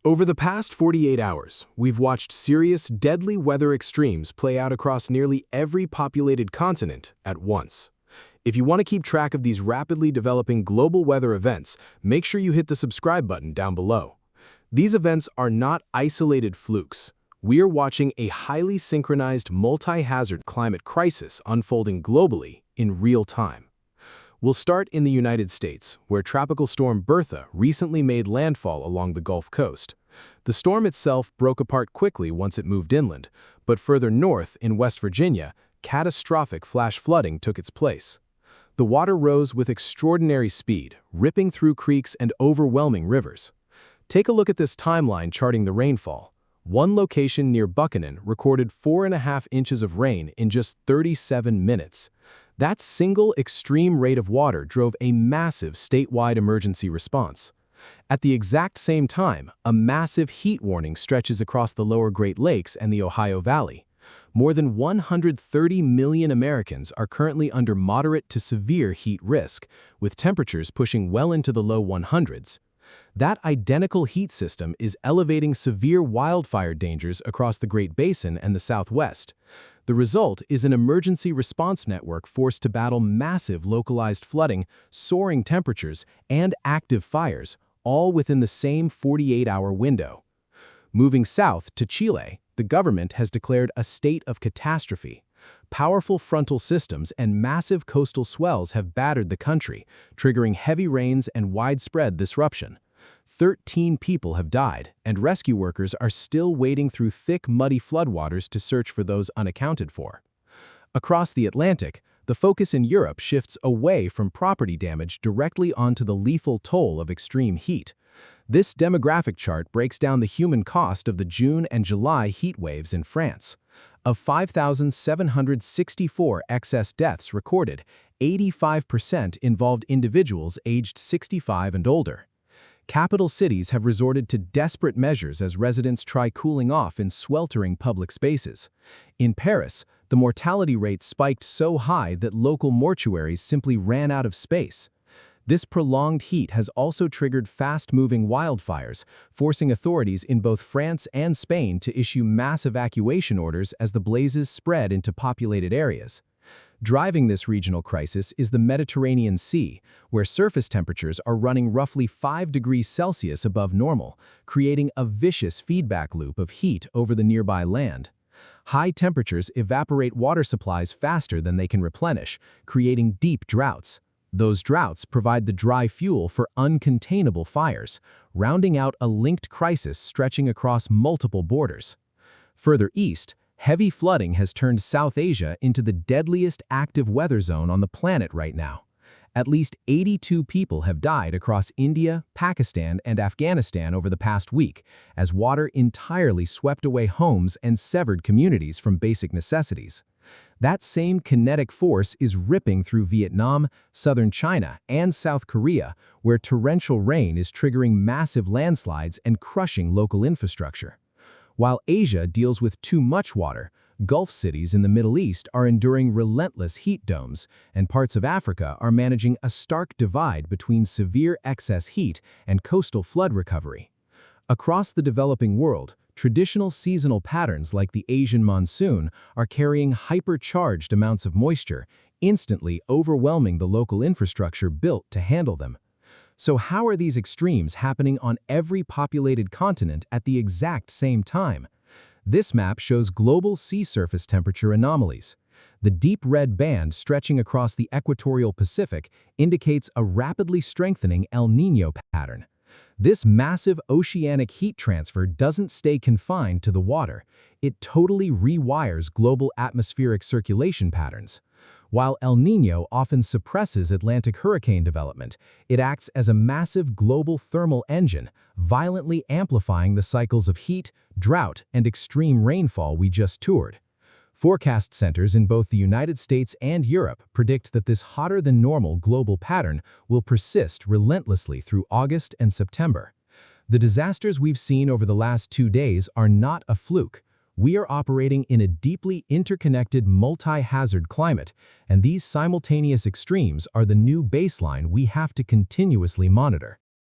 Over the past 48 hours, we've watched serious, deadly weather extremes play out across nearly every populated continent at once. If you want to keep track of these rapidly developing global weather events, make sure you hit the subscribe button down below. These events are not isolated flukes. We are watching a highly synchronized, multi-hazard climate crisis unfolding globally in real time. We'll start in the United States, where Tropical Storm Bertha recently made landfall along the Gulf Coast. The storm itself broke apart quickly once it moved inland, but further north in West Virginia, catastrophic flash flooding took its place. The water rose with extraordinary speed, ripping through creeks and overwhelming rivers. Take a look at this timeline charting the rainfall. One location near Buchanan recorded 4.5 inches of rain in just 37 minutes. That single extreme rate of water drove a massive statewide emergency response. At the exact same time, a massive heat warning stretches across the lower Great Lakes and the Ohio Valley. More than 130 million Americans are currently under moderate to severe heat risk, with temperatures pushing well into the low 100s. That identical heat system is elevating severe wildfire dangers across the Great Basin and the Southwest. The result is an emergency response network forced to battle massive localized flooding, soaring temperatures, and active fires, all within the same 48-hour window. Moving south to Chile, the government has declared a state of catastrophe. Powerful frontal systems and massive coastal swells have battered the country, triggering heavy rains and widespread disruption. 13 people have died, and rescue workers are still wading through thick, muddy floodwaters to search for those unaccounted for. Across the Atlantic, the focus in Europe shifts away from property damage directly onto the lethal toll of extreme heat. This demographic chart breaks down the human cost of the June and July heat waves in France. Of 5,764 excess deaths recorded, 85% involved individuals aged 65 and older. Capital cities have resorted to desperate measures as residents try cooling off in sweltering public spaces. In Paris, the mortality rate spiked so high that local mortuaries simply ran out of space. This prolonged heat has also triggered fast-moving wildfires, forcing authorities in both France and Spain to issue mass evacuation orders as the blazes spread into populated areas. Driving this regional crisis is the Mediterranean Sea, where surface temperatures are running roughly 5 degrees Celsius above normal, creating a vicious feedback loop of heat over the nearby land. High temperatures evaporate water supplies faster than they can replenish, creating deep droughts. Those droughts provide the dry fuel for uncontainable fires, rounding out a linked crisis stretching across multiple borders. Further east, heavy flooding has turned South Asia into the deadliest active weather zone on the planet right now. At least 82 people have died across India, Pakistan, and Afghanistan over the past week, as water entirely swept away homes and severed communities from basic necessities. That same kinetic force is ripping through Vietnam, southern China, and South Korea, where torrential rain is triggering massive landslides and crushing local infrastructure. While Asia deals with too much water, Gulf cities in the Middle East are enduring relentless heat domes, and parts of Africa are managing a stark divide between severe excess heat and coastal flood recovery. Across the developing world, traditional seasonal patterns like the Asian monsoon are carrying hypercharged amounts of moisture, instantly overwhelming the local infrastructure built to handle them. So how are these extremes happening on every populated continent at the exact same time? This map shows global sea surface temperature anomalies. The deep red band stretching across the equatorial Pacific indicates a rapidly strengthening El Niño pattern. This massive oceanic heat transfer doesn't stay confined to the water. It totally rewires global atmospheric circulation patterns. While El Niño often suppresses Atlantic hurricane development, it acts as a massive global thermal engine, violently amplifying the cycles of heat, drought, and extreme rainfall we just toured. Forecast centers in both the United States and Europe predict that this hotter-than-normal global pattern will persist relentlessly through August and September. The disasters we've seen over the last 2 days are not a fluke. We are operating in a deeply interconnected multi-hazard climate, and these simultaneous extremes are the new baseline we have to continuously monitor.